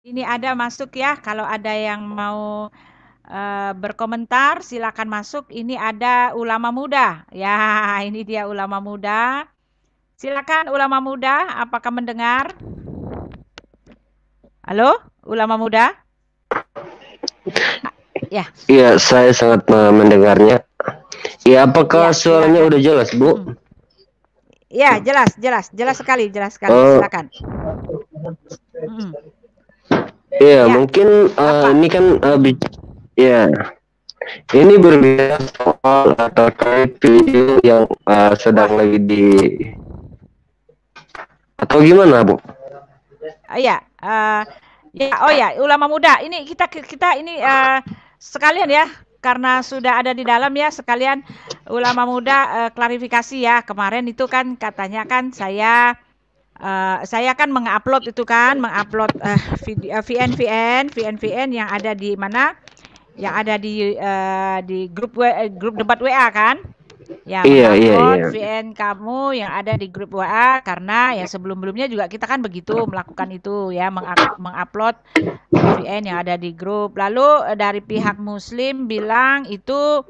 Ini ada masuk ya, kalau ada yang mau berkomentar silakan masuk. Ini ada ulama muda. Ya, ini dia ulama muda. Silakan ulama muda, apakah mendengar? Halo, ulama muda? Ya, Iya, saya sangat mendengarnya. Ya, apakah ya, suaranya silakan. udah jelas, Bu? Ya, jelas, jelas, jelas sekali. Oh, Silakan. Mm. iya, Ya, mungkin apa? ini kan Mm. ya, ini berbicara soal terkait video yang sedang Wah, lagi di atau gimana, Bu? iya, ya, oh ya, ulama muda. Ini kita ini sekalian ya, karena sudah ada di dalam ya, sekalian ulama muda klarifikasi ya. Kemarin itu kan katanya kan saya kan mengupload itu kan, mengupload video VN yang ada di mana? Yang ada di grup debat WA kan? Ya, Iya, iya, mengupload iya. VN kamu yang ada di grup WA karena ya sebelum-belumnya juga kita kan begitu melakukan itu ya, mengupload VN yang ada di grup. Lalu dari pihak Muslim bilang itu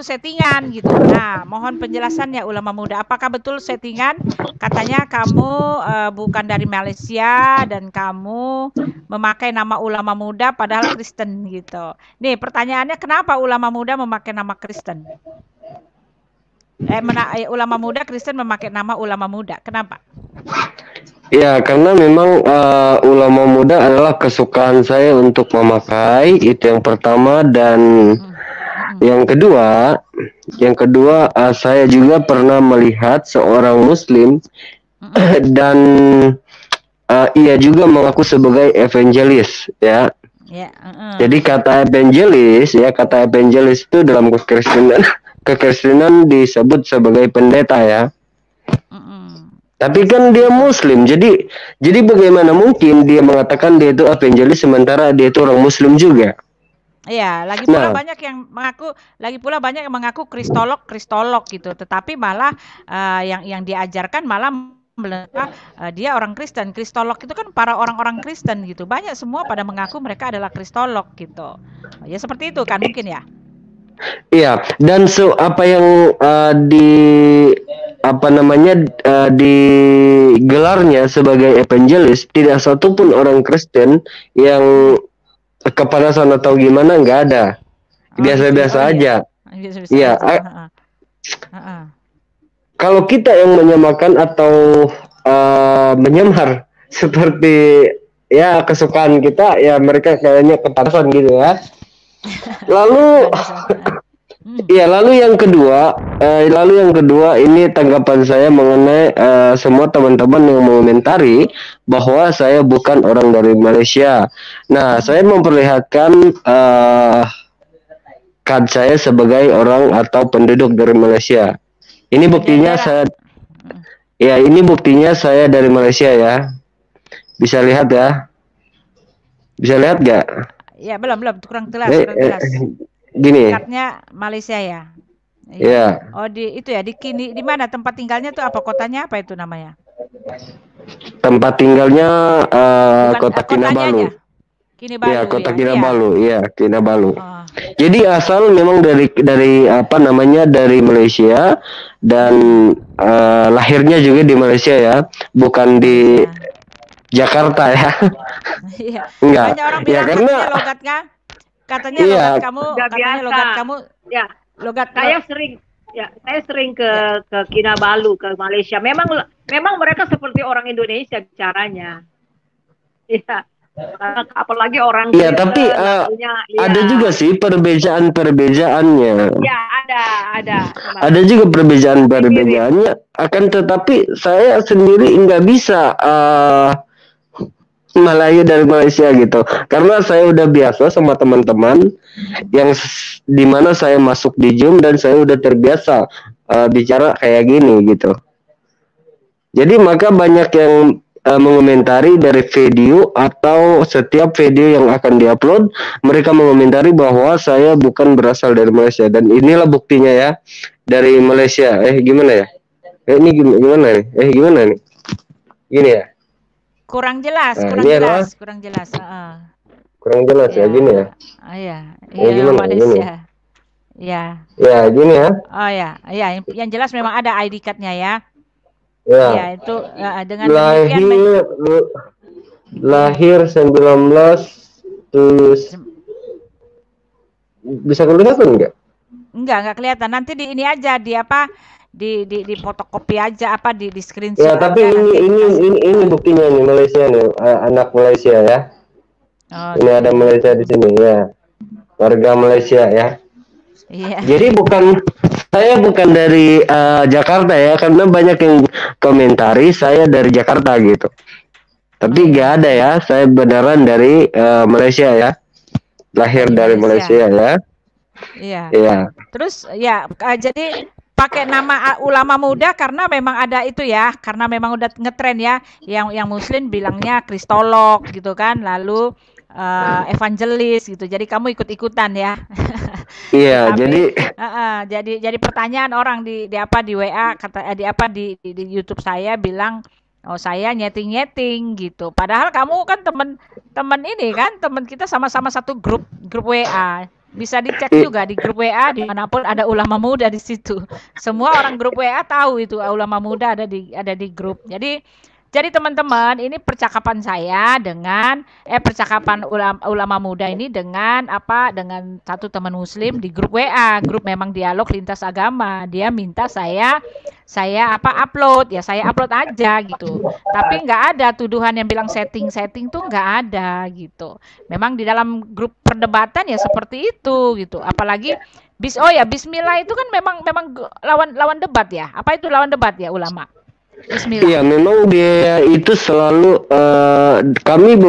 settingan gitu. Nah, mohon penjelasannya ulama muda. Apakah betul settingan? Katanya kamu bukan dari Malaysia dan kamu memakai nama ulama muda padahal Kristen gitu. Nih, pertanyaannya kenapa ulama muda memakai nama Kristen? Ulama muda Kristen memakai nama ulama muda. Kenapa? Ya, karena memang ulama muda adalah kesukaan saya untuk memakai itu yang pertama dan Mm, mm, yang kedua, saya juga pernah melihat seorang Muslim mm, dan ia juga mengaku sebagai evangelis, ya. ya, Jadi kata evangelis itu dalam kekristenan disebut sebagai pendeta, ya. mm. Tapi kan dia Gitu. Muslim, jadi bagaimana mungkin dia mengatakan dia itu evangelis sementara dia itu orang Muslim juga? Iya, Nah, lagi pula banyak yang mengaku kristolog gitu, tetapi malah yang diajarkan malah dia orang Kristen. Kristolog itu kan para orang-orang Kristen gitu. Banyak semua pada mengaku mereka adalah kristolog gitu. Ya seperti itu kan mungkin ya. iya, dan apa yang di apa namanya digelarnya sebagai evangelis, tidak satupun orang Kristen yang kepanasan atau gimana, nggak ada, Oh gitu ya. Oh biasa-biasa iya. aja. Biasa-biasa Iya, aja. Heeh. Heeh. kalau kita yang menyamakan atau menyamar seperti ya kesukaan kita, ya mereka kayaknya kepanasan gitu ya. Lalu Kepanasan. Heeh. Iya, lalu yang kedua ini tanggapan saya mengenai semua teman-teman yang mengomentari bahwa saya bukan orang dari Malaysia. Nah, saya memperlihatkan kad saya sebagai orang atau penduduk dari Malaysia. Ini buktinya Daerah. ini buktinya saya dari Malaysia, ya. Bisa lihat ya? Bisa lihat gak? Ya, belum, kurang jelas, Eh, kurang eh, jelas. Gini, Kadnya Malaysia ya. Iya. ya, Oh di itu ya di mana tempat tinggalnya tuh apa kotanya apa itu namanya? tempat tinggalnya Bukan Kota kotanya aja. Kinabalu. Ya, Kinabalu Kota ya. Iya. Kinabalu, ya, Kinabalu. Oh. Jadi asal memang dari apa namanya dari Malaysia dan lahirnya juga di Malaysia, ya, bukan di Malaysia. Jakarta, ya. Iya. Enggak. Banyak orang Ya bilang karena katanya iya, Udah biasa. Ya, logat saya sering ke ya. Kinabalu, ke Malaysia. Memang mereka seperti orang Indonesia bicaranya. Ya. Apalagi orang iya, tapi Kristen lagunya ada ya. juga sih perbedaan-perbedaannya. Ya, ada. Ada juga perbedaan-perbedaannya. Akan tetapi saya sendiri nggak bisa Melayu dari Malaysia gitu, karena saya udah biasa sama teman-teman yang dimana saya masuk di Zoom dan saya udah terbiasa bicara kayak gini gitu. Jadi maka banyak yang mengomentari dari video atau setiap video yang akan diupload, mereka mengomentari bahwa saya bukan berasal dari Malaysia, dan inilah buktinya, ya, dari Malaysia. Gimana ya? Ini gimana nih? Gimana nih? Gini ya. kurang jelas, Nah, kurang ini adalah jelas, kurang jelas. kurang jelas ya Ya, gini ya. iya, Ya iya gimana gini? Malaysia. Ya, Ya gini ya. oh ya, ya. Yang jelas memang ada ID card-nya ya. Ya, Ya, itu dengan demikian lahir 19 terus bisa kelihatan enggak? enggak kelihatan. Nanti di ini aja di apa? Di fotokopi aja apa di Ya, screenshot tapi aja nanti dikasih. ini buktinya nih Malaysia nih, anak Malaysia ya. Oh, Ini ada gitu. Malaysia di sini ya. Warga Malaysia ya. Iya. Jadi saya bukan dari Jakarta ya, karena banyak yang komentari saya dari Jakarta gitu. Tapi nggak ada ya, saya beneran dari Malaysia ya. Lahir dari Malaysia ya. Iya. Iya. Terus ya jadi pakai nama ulama muda karena memang ada itu ya, karena memang udah ngetren ya, yang Muslim bilangnya kristolog gitu kan, lalu evangelis gitu. Jadi kamu ikut-ikutan ya. Iya, Tapi jadi pertanyaan orang di apa di WA kata di apa di YouTube saya bilang, oh saya nyeting gitu. Padahal kamu kan teman ini kan teman kita sama-sama satu grup WA. Bisa dicek juga di grup WA dimanapun ada ulama muda di situ. Semua orang grup WA tahu itu ulama muda ada di grup. Jadi teman-teman, ini percakapan saya dengan percakapan ulama muda ini dengan satu teman muslim di grup WA, grup memang dialog lintas agama. Dia minta saya upload, ya saya upload aja gitu. Tapi nggak ada tuduhan yang bilang setting tuh nggak ada gitu. Memang di dalam grup perdebatan ya seperti itu gitu. Apalagi Bismillah itu kan memang lawan debat ya. Apa itu lawan debat ya ulama? Bismillah. Iya, memang dia itu selalu kami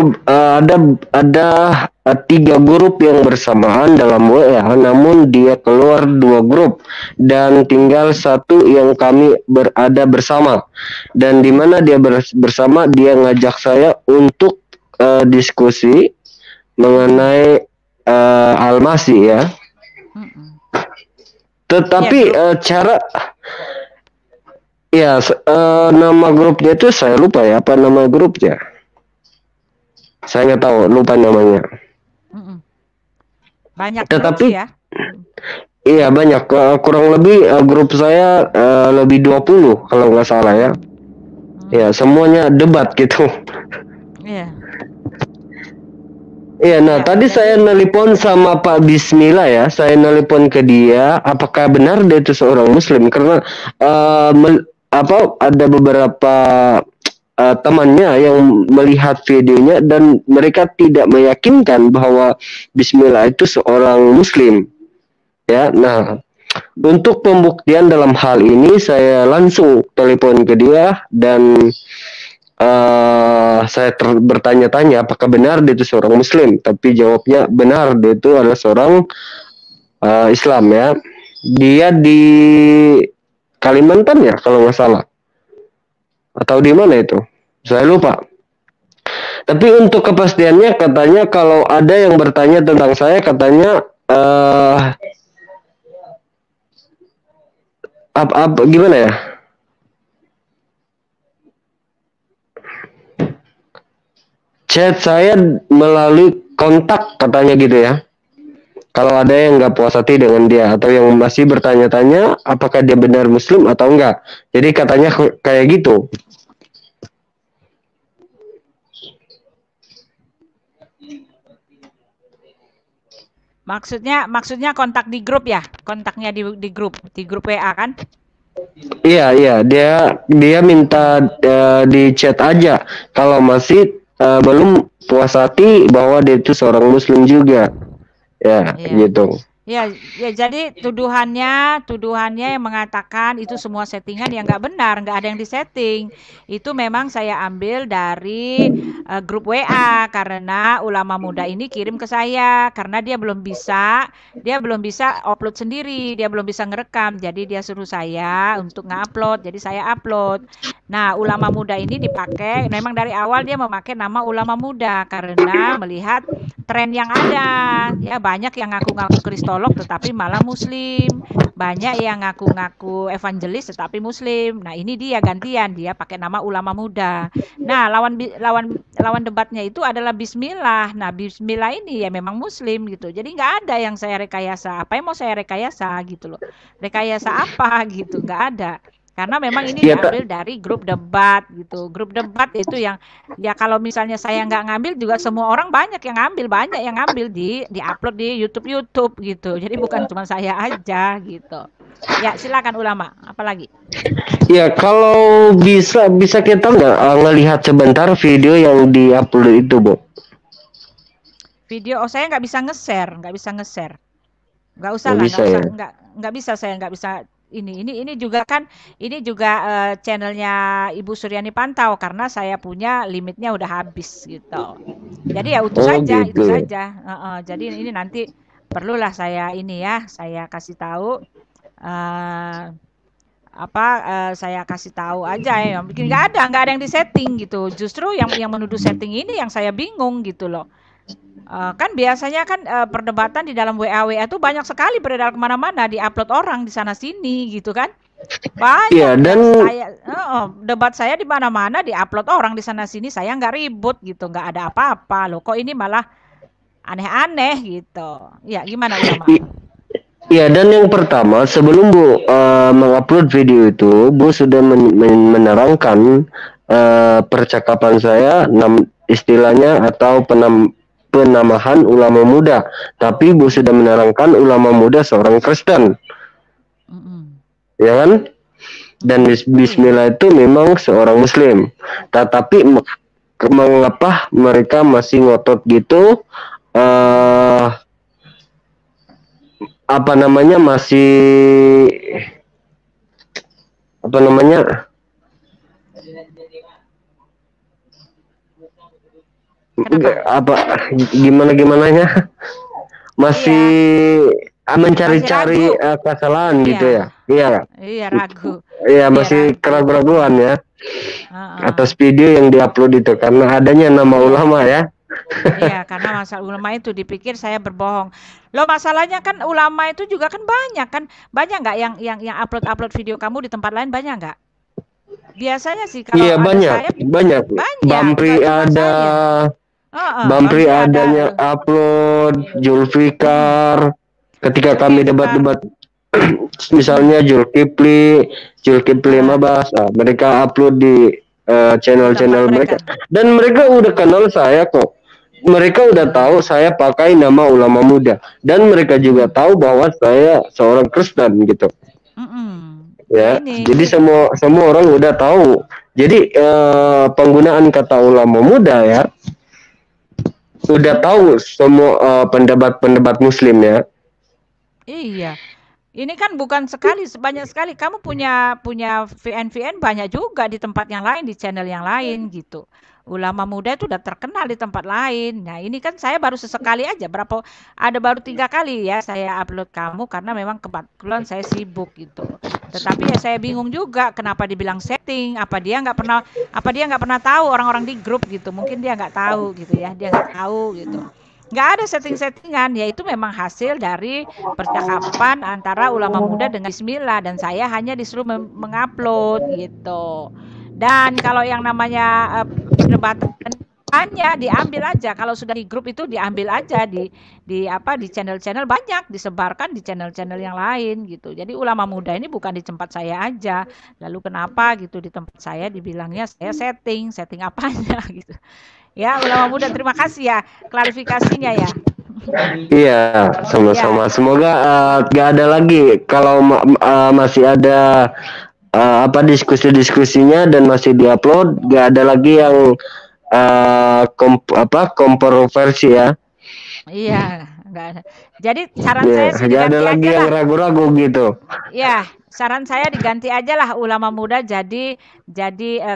ada 3 grup yang bersamaan dalam WA, namun dia keluar 2 grup dan tinggal satu yang kami berada bersama. Dan di mana dia bersama, dia ngajak saya untuk diskusi mengenai Al-Masih ya. Tetapi cara ya, nama grupnya itu saya lupa ya, apa nama grupnya? Saya nggak tahu, lupa namanya. Banyak Tetapi grup ya. Iya banyak, kurang lebih grup saya lebih 20 kalau nggak salah ya. Ya semuanya debat gitu. Iya. Iya, nah tadi saya nelpon sama Pak Bismillah ya, saya nelpon ke dia, apakah benar dia itu seorang Muslim? Karena ada beberapa temannya yang melihat videonya dan mereka tidak meyakinkan bahwa Bismillah itu seorang Muslim. Ya, nah untuk pembuktian dalam hal ini saya langsung telepon ke dia dan saya bertanya-tanya apakah benar dia itu seorang Muslim, tapi jawabnya benar dia itu adalah seorang Islam ya. Dia di Kalimantan ya kalau nggak salah, atau di mana itu, saya lupa. Tapi untuk kepastiannya katanya kalau ada yang bertanya tentang saya katanya gimana ya? Chat saya melalui kontak katanya gitu ya. Kalau ada yang nggak puas hati dengan dia atau yang masih bertanya-tanya apakah dia benar Muslim atau enggak. Jadi katanya kayak gitu. Maksudnya kontak di grup ya? Kontaknya di grup WA kan? Iya, dia minta di chat aja kalau masih belum puas hati bahwa dia itu seorang Muslim juga. Ya, gitu. Ya, jadi tuduhannya yang mengatakan itu semua settingan yang nggak benar, nggak ada yang disetting. Itu memang saya ambil dari grup WA karena ulama muda ini kirim ke saya karena dia belum bisa upload sendiri, dia belum bisa ngerekam, jadi dia suruh saya untuk ngupload, jadi saya upload. Nah, ulama muda ini dipakai, memang dari awal dia memakai nama ulama muda karena melihat tren yang ada, ya banyak yang ngaku-ngaku Kristolog psikolog tetapi malah muslim. Banyak yang ngaku-ngaku evangelis tetapi muslim. Nah, ini dia gantian, dia pakai nama ulama muda. Nah, lawan debatnya itu adalah Bismillah. Nah, Bismillah ini ya memang muslim gitu. Jadi nggak ada yang saya rekayasa. Apa yang mau saya rekayasa gitu loh. Rekayasa apa gitu, nggak ada. Karena memang ini Ya, diambil dari grup debat gitu. Grup debat itu yang ya kalau misalnya saya nggak ngambil juga semua orang banyak yang ngambil di upload di YouTube gitu. Jadi bukan cuma saya aja gitu. Ya silakan ulama, apalagi? ya kalau bisa kita nggak ngelihat sebentar video yang diupload itu, Bu? Video, saya nggak bisa nge-share, nggak usah Nggak lah, bisa ya? nggak bisa, saya nggak bisa. Ini juga kan, ini juga channelnya Ibu Suryani Pantau karena saya punya limitnya udah habis gitu. Jadi ya itu Oh saja, itu gitu. saja. Jadi ini nanti perlulah saya saya kasih tahu saya kasih tahu aja ya. Bikin nggak ada yang disetting gitu. Justru yang menuduh setting ini yang saya bingung gitu loh. Kan biasanya kan perdebatan di dalam WA tuh banyak sekali beredar kemana-mana, diupload orang di sana sini gitu kan. Iya, Banyak dan yang debat saya di mana-mana diupload orang di sana sini, saya nggak ribut gitu, nggak ada apa-apa loh. Kok ini malah aneh-aneh gitu. Ya gimana ulama? iya, dan yang pertama sebelum Bu mengupload video itu, Bu sudah menerangkan percakapan saya istilahnya atau penamahan ulama muda. Tapi Bu sudah menerangkan ulama muda seorang Kristen, ya kan? Dan Bismillah itu memang seorang Muslim. Tetapi mengapa mereka masih ngotot gitu? Apa namanya gimana masih mencari-cari kesalahan gitu ya. Iya, ragu. Iya, masih keraguan ya atas video yang diupload itu karena adanya nama ulama ya. Iya, karena masalah ulama itu dipikir saya berbohong. Loh, masalahnya kan ulama itu juga kan banyak kan. Banyak nggak yang upload video kamu di tempat lain, banyak nggak? Biasanya sih kalau Iya, ada banyak. saya Bampri nggak cuma ada, saya. Bampri ada. adanya upload, Julfikar. Ketika kami debat-debat, misalnya Julkipli Mabas, mereka upload di channel-channel mereka. Dan mereka udah kenal saya kok. Mereka udah tahu saya pakai nama ulama muda. Dan mereka juga tahu bahwa saya seorang Kristen gitu. Ya, jadi semua orang udah tahu. Jadi penggunaan kata ulama muda ya, udah tahu semua pendebat Muslim ya. Iya, ini kan bukan sekali, banyak sekali. Kamu punya VN banyak juga di tempat yang lain, di channel yang lain gitu. Ulama muda itu udah terkenal di tempat lain. Nah, ini kan saya baru sesekali aja, ada baru 3 kali ya saya upload kamu karena memang kebetulan saya sibuk gitu. Tetapi ya saya bingung juga kenapa dibilang setting, apa dia nggak pernah tahu orang-orang di grup gitu. Mungkin dia nggak tahu gitu ya, dia nggak tahu gitu. Nggak ada setting-settingan, yaitu memang hasil dari percakapan antara ulama muda dengan Bismillah dan saya hanya disuruh mengupload gitu. Dan kalau yang namanya perdebatan hanya diambil aja, kalau sudah di grup itu diambil aja di channel-channel banyak, disebarkan di channel-channel yang lain gitu. Jadi ulama muda ini bukan di tempat saya aja. Lalu kenapa gitu di tempat saya dibilangnya saya setting apanya gitu. Ya, ulama muda, terima kasih ya klarifikasinya ya. Iya, sama-sama. Semoga gak ada lagi kalau masih ada diskusi-diskusinya dan masih diupload, gak ada lagi yang kontroversi ya. Iya, nggak ada. Jadi saran saya sih gak ada diganti lagi aja yang lah. ragu-ragu gitu. Ya, saran saya diganti aja lah ulama muda jadi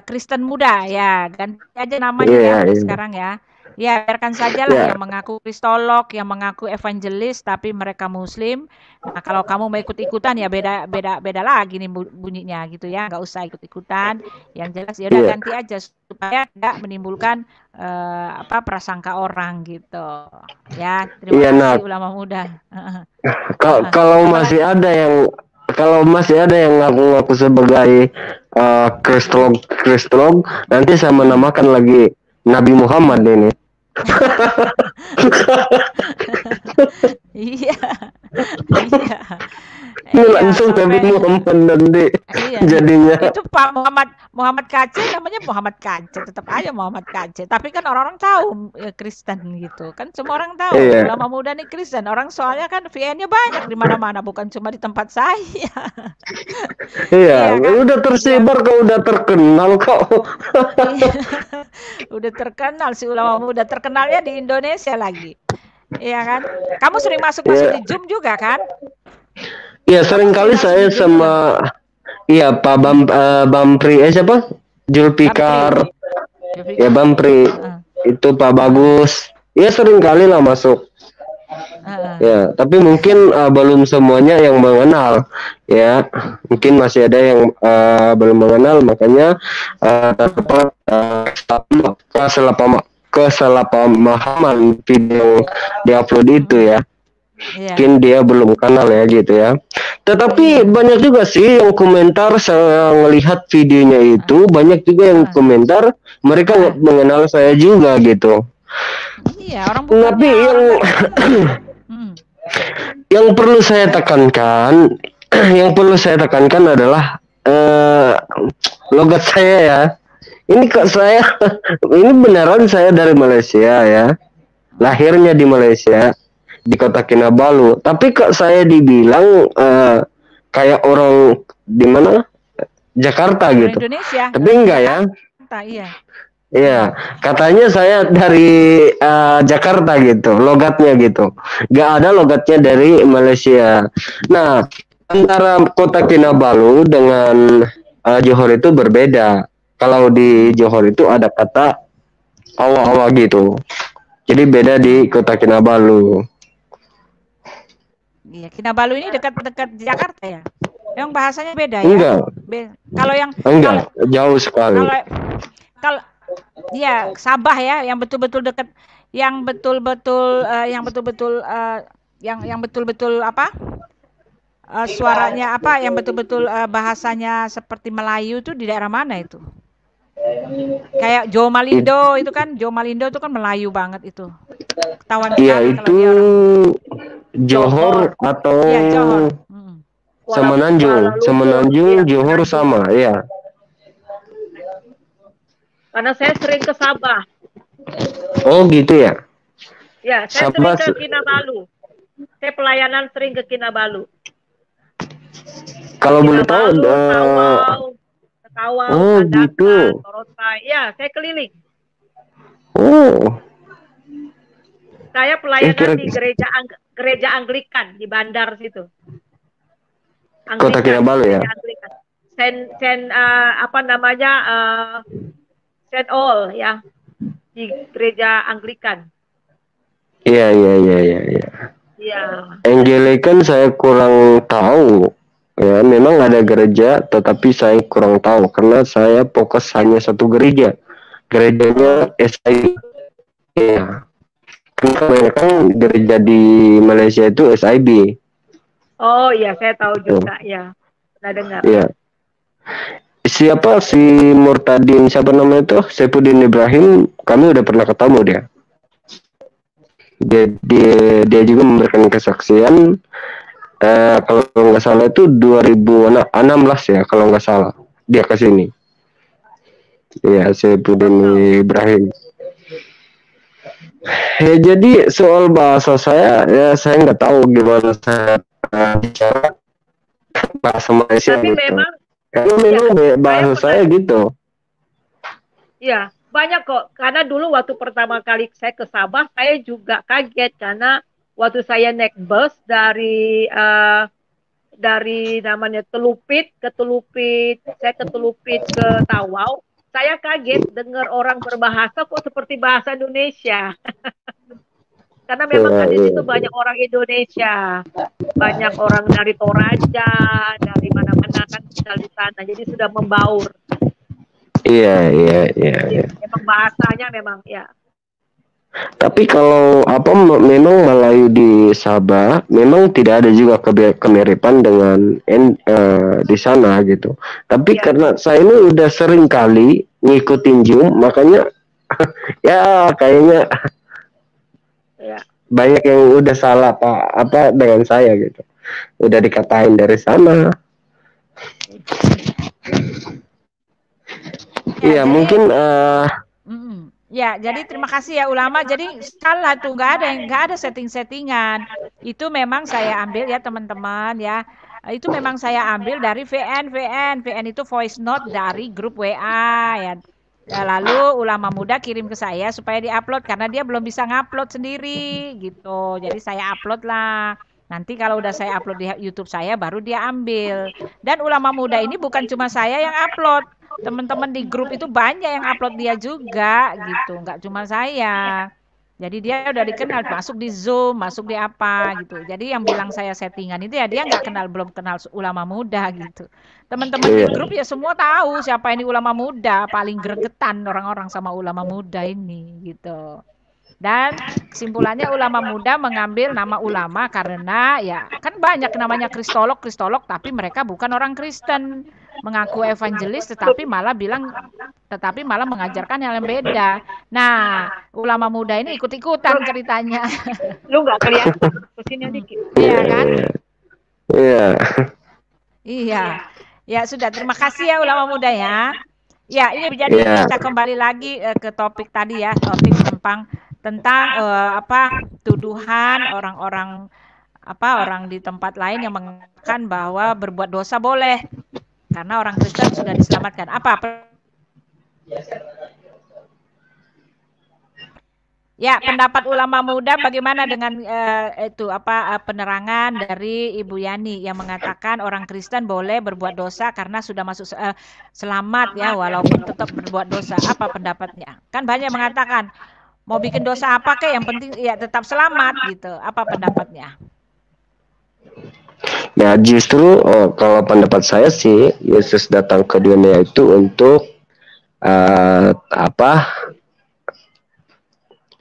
Kristen muda ya, ganti aja namanya ya mulai sekarang ya. Ya, biarkan sajalah Ya, yang mengaku kristolog, yang mengaku evangelis, tapi mereka Muslim. Nah, kalau kamu mau ikut-ikutan ya beda beda beda lagi nih bunyinya gitu ya. Nggak usah ikut-ikutan. Yang jelas ya udah iya, ganti aja supaya tidak menimbulkan apa prasangka orang gitu. Ya, terima iya. Nah, kasih ulama muda. kalau masih Apalagi? ada yang ngaku-ngaku sebagai kristolog kristolog, nanti saya Mm. menamakan lagi Nabi Muhammad ini. Iya, iya, Ini iya langsung Nabi sampai Muhammad nanti iya. jadinya. Itu Pak Muhammad Muhammad KC namanya Muhammad KC, tetap aja Muhammad KC. Tapi kan orang-orang tahu Kristen gitu. Kan semua orang tahu Iya, ulama muda nih Kristen. Orang soalnya kan VN-nya banyak di mana-mana, bukan cuma di tempat saya. iya, Iya kan? udah Iya. tersebar kok, udah terkenal kok. Iya. Udah terkenal si ulama muda, terkenalnya di Indonesia lagi. Iya kan? Kamu sering masuk-masuk di Iya, Zoom juga kan? iya, Kamu sering seringkali masuk saya di Zoom juga? sama, iya, Pak Bampri, siapa? Bampri, Julfikar, ya Jufrika. Bampri, Heeh, itu Pak heeh, Bagus. Ya seringkali lah masuk. heeh. Ya, tapi mungkin belum semuanya yang mengenal. Ya, mungkin masih ada yang belum mengenal, makanya terdapat kesalahpahaman video diupload itu Mhm. ya. Iya, Mungkin dia belum kenal ya gitu ya. Tetapi iya. banyak juga sih yang komentar saya ngelihat videonya Heeh, itu, banyak juga yang heeh, komentar mereka nggak heeh. mengenal saya juga gitu. Iya, orang Tapi bukannya yang orang nggak kenal. Mhm, yang perlu saya tekankan, yang perlu saya tekankan adalah logat saya ya. Ini kok saya, ini beneran saya dari Malaysia ya, mhm. lahirnya di Malaysia di kota Kinabalu. Tapi kok saya dibilang kayak orang di mana? Jakarta Orang gitu. Indonesia, Tapi orang enggak ya. Jakarta, iya. Mhm, Iya, katanya saya dari Jakarta gitu, logatnya gitu. Nggak ada logatnya dari Malaysia. Nah, antara kota Kinabalu dengan Johor itu berbeda. Kalau di mhm, Johor itu ada kata awa-awa gitu. Jadi beda di mhm. kota Kinabalu. Iya, Kinabalu ini dekat-dekat Jakarta ya? Memang bahasanya beda ya? Enggak, Kalau yang kalau enggak, jauh sekali. kalau kalau iya, Sabah ya, yang betul-betul dekat, yang betul-betul yang betul-betul yang betul-betul apa? Suaranya apa? Yang betul-betul bahasanya seperti Melayu itu di daerah mana itu? Kayak Jo It- Malindo itu kan, Jo Malindo itu kan Melayu banget itu. Ketahuan Iya, sekali kalau itu dia orang. Johor Johor, atau Iya, Johor. Semenanjung, Kuala Lumpur, Semenanjung, ya Johor Semenanjung. sama, ya. Karena saya sering ke Sabah. Oh gitu ya. Ya, saya sering Sabah, ke Kinabalu. Saya pelayanan sering ke Kinabalu. kalau boleh tahu, Kinabalu, Tawau, Tawau, oh Sandakan, gitu. Torotai. Ya, saya keliling. Oh, Saya kira pelayanan di gereja Anglikan di Bandar situ. Kota Anglikan, Kinabalu ya. gereja Anglikan. Apa namanya? Saint All ya, di gereja Anglikan. Iya, iya, iya, iya, iya. Iya. Anglican saya kurang tahu. Ya, memang ada gereja, tetapi saya kurang tahu karena saya fokus hanya satu gereja. Oh, Gerejanya SI. Ya. Karena kebanyakan gereja di Malaysia itu SIB. oh iya, saya tahu Tuh. juga ya. Pernah dengar. Iya. Siapa si Murtadin, siapa namanya itu, Saifuddin Ibrahim, kami udah pernah ketemu dia. Dia juga memberikan kesaksian kalau nggak salah itu 2016 ya kalau nggak salah dia ke sini. Ya, Oh, Saifuddin tahu. Ibrahim. Ya, jadi soal bahasa saya ya saya nggak tahu gimana saya bicara bahasa Malaysia Tapi gitu. memang Karena ya, memang saya bahasa pernah saya gitu. ya, banyak kok. Karena dulu waktu pertama kali saya ke Sabah, saya juga kaget karena waktu saya naik bus dari namanya Telupit ke Telupit, saya ke Telupit ke Tawau, saya kaget dengar orang berbahasa kok seperti bahasa Indonesia. Karena memang kan di situ banyak orang Indonesia, banyak orang dari Toraja, dari mana-mana kan tinggal di sana. Jadi sudah membaur. Iya. Memang bahasanya memang ya. Tapi kalau memang Melayu di Sabah memang tidak ada juga kemiripan dengan di sana gitu. Tapi karena saya ini udah sering kali ngikutin Zoom, makanya ya kayaknya banyak yang udah salah apa dengan saya gitu. Udah dikatain dari sana. Iya, mungkin ya, jadi terima kasih ya ulama. Jadi salah tuh, nggak ada setting-settingan. Itu memang saya ambil ya teman-teman ya. Itu memang saya ambil dari VN itu voice note dari grup WA ya. Lalu ulama muda kirim ke saya supaya diupload karena dia belum bisa ngupload sendiri gitu. Jadi saya upload lah. Nanti kalau udah saya upload di YouTube saya baru dia ambil. Dan ulama muda ini bukan cuma saya yang upload. Teman-teman di grup itu banyak yang upload dia juga gitu, nggak cuma saya. Jadi dia udah dikenal, masuk di Zoom, masuk di apa gitu. Jadi yang bilang saya settingan itu ya dia nggak kenal, belum kenal ulama muda gitu. Teman-teman di grup ya semua tahu siapa ini ulama muda, paling gregetan orang-orang sama ulama muda ini gitu. Dan kesimpulannya ulama muda mengambil nama ulama karena ya kan banyak namanya kristolog tapi mereka bukan orang Kristen, mengaku evangelis tetapi malah mengajarkan hal yang beda. Nah, ulama muda ini ikut-ikutan ceritanya. Lu nggak kelihatan kesini dikit. Iya kan? Iya. Iya. Ya sudah, terima kasih ya ulama muda ya. Ya, ini jadi kita kembali lagi ke topik tadi ya, topik tentang tuduhan orang di tempat lain yang mengatakan bahwa berbuat dosa boleh karena orang Kristen sudah diselamatkan. Ya, pendapat ulama muda bagaimana dengan penerangan dari Ibu Yani yang mengatakan orang Kristen boleh berbuat dosa karena sudah masuk selamat ya walaupun tetap berbuat dosa. Apa pendapatnya? Kan banyak mengatakan mau bikin dosa apa kek yang penting ya tetap selamat gitu. Apa pendapatnya? Ya justru kalau pendapat saya sih Yesus datang ke dunia itu untuk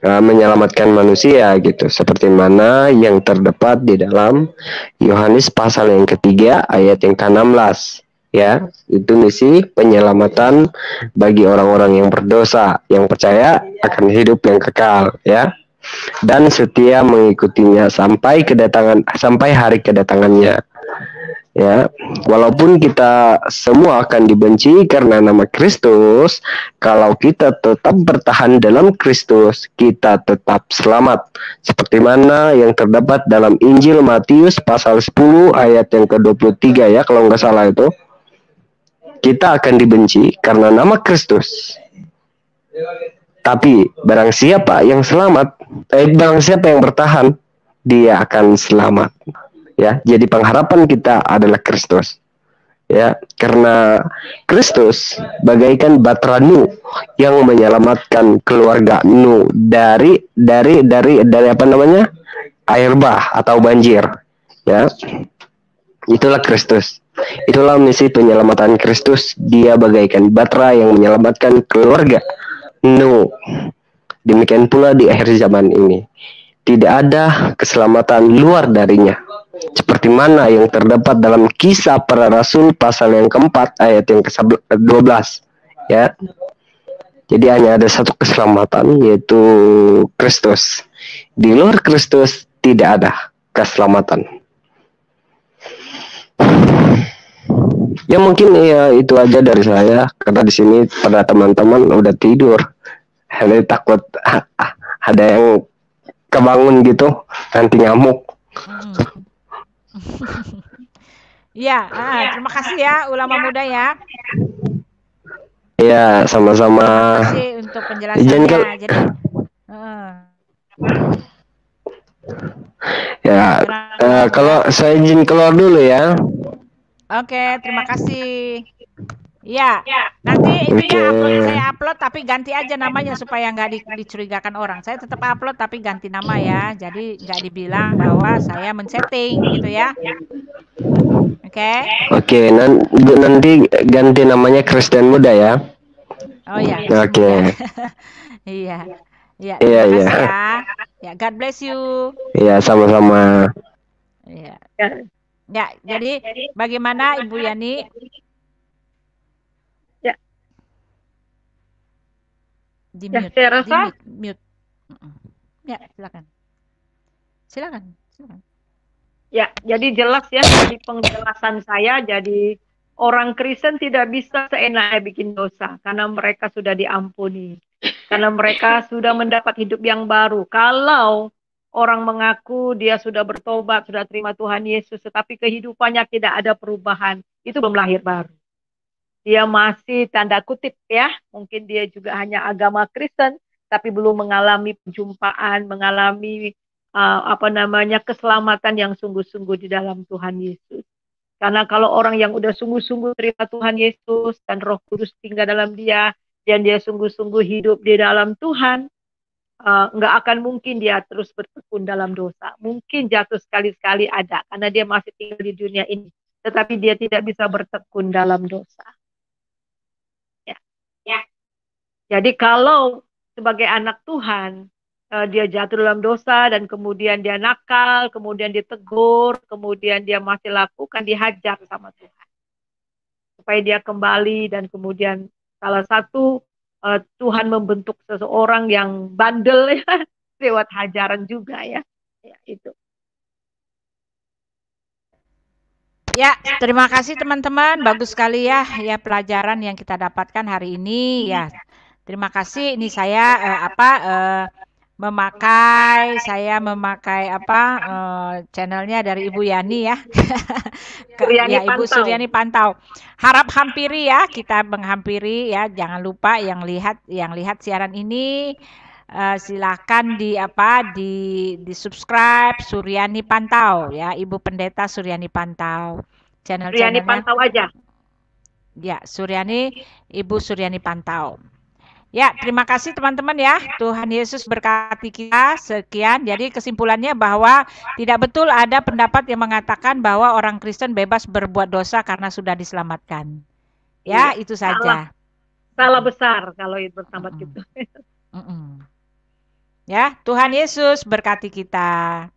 menyelamatkan manusia gitu, seperti mana yang terdapat di dalam Yohanes pasal yang ketiga ayat yang ke-16 ya. Itu misi penyelamatan bagi orang-orang yang berdosa yang percaya akan hidup yang kekal ya, dan setia mengikutinya sampai hari kedatangannya ya. Walaupun kita semua akan dibenci karena nama Kristus, kalau kita tetap bertahan dalam Kristus, kita tetap selamat. Seperti mana yang terdapat dalam Injil Matius pasal 10 ayat yang ke-23 ya, kalau nggak salah itu. Kita akan dibenci karena nama Kristus. Tapi barang siapa yang bertahan, dia akan selamat. Ya, jadi pengharapan kita adalah Kristus. Ya, karena Kristus bagaikan Batra Nuh yang menyelamatkan keluarga Nuh dari air bah atau banjir. Ya, itulah Kristus. Itulah misi penyelamatan Kristus. Dia bagaikan Batra yang menyelamatkan keluarga Nuh. Demikian pula di akhir zaman ini. Tidak ada keselamatan luar darinya. Seperti mana yang terdapat dalam Kisah Para Rasul pasal yang keempat ayat yang ke-12 ya. Jadi hanya ada satu keselamatan, yaitu Kristus. Di luar Kristus tidak ada keselamatan. Ya mungkin ya itu aja dari saya, karena di sini pada teman-teman udah tidur. Saya takut ada yang kebangun gitu nanti ngamuk. Ya, terima kasih ya ulama muda ya. Ya, sama-sama. Terima kasih untuk penjelasannya. Jadi, kalau saya izin keluar dulu ya. Oke, terima kasih. Iya, nanti itunya Oke. saya upload tapi ganti aja namanya supaya nggak dicurigakan orang. Saya tetap upload tapi ganti nama ya. Jadi nggak dibilang bahwa saya men-setting gitu ya. Oke? Oke, nanti ganti namanya Kristen Muda ya. Oh ya, Kristen Oke. Muda. Iya. Iya, Iya, terima iya. kasih ya. Ya, God bless you. Iya, sama-sama. Iya. Ya, Ya, jadi bagaimana Ibu Yani? ya, Di ya, mute, saya di rasa mute, mute. Mm-mm. Ya, silakan. Silakan, silakan. ya, jadi jelas ya dari penjelasan saya, jadi orang Kristen tidak bisa seenaknya bikin dosa karena mereka sudah diampuni, karena mereka sudah mendapat hidup yang baru. Kalau orang mengaku dia sudah bertobat, sudah terima Tuhan Yesus, tetapi kehidupannya tidak ada perubahan, itu belum lahir baru. Dia masih tanda kutip ya, mungkin dia juga hanya agama Kristen, tapi belum mengalami perjumpaan, mengalami keselamatan yang sungguh-sungguh di dalam Tuhan Yesus. Karena kalau orang yang udah sungguh-sungguh terima Tuhan Yesus dan Roh Kudus tinggal dalam dia, dan dia sungguh-sungguh hidup di dalam Tuhan, nggak akan mungkin dia terus bertekun dalam dosa. Mungkin jatuh sekali-sekali ada, karena dia masih tinggal di dunia ini. Tetapi dia tidak bisa bertekun dalam dosa. Ya. Ya. Jadi kalau sebagai anak Tuhan, dia jatuh dalam dosa dan kemudian dia nakal, kemudian ditegur, kemudian dia masih lakukan, dihajar sama Tuhan. Supaya dia kembali dan kemudian salah satu Tuhan membentuk seseorang yang bandel ya, lewat hajaran juga ya. Ya itu. Ya, terima kasih teman-teman. Bagus sekali ya pelajaran yang kita dapatkan hari ini ya. Terima kasih. Ini saya saya memakai channelnya dari Ibu Yani ya. Suryani Ya, Ibu Pantau. Suryani Pantau. Harap hampiri ya, kita menghampiri ya. Jangan lupa yang lihat siaran ini silakan di subscribe Suryani Pantau ya, Ibu Pendeta Suryani Pantau. Suryani Channelnya Pantau aja. ya, Ibu Suryani Pantau. Ya, terima kasih teman-teman ya. Tuhan Yesus berkati kita. Sekian. Jadi kesimpulannya bahwa tidak betul ada pendapat yang mengatakan bahwa orang Kristen bebas berbuat dosa karena sudah diselamatkan. Ya, Iya. itu saja. Salah besar kalau itu bertambat gitu. Ya, Tuhan Yesus berkati kita.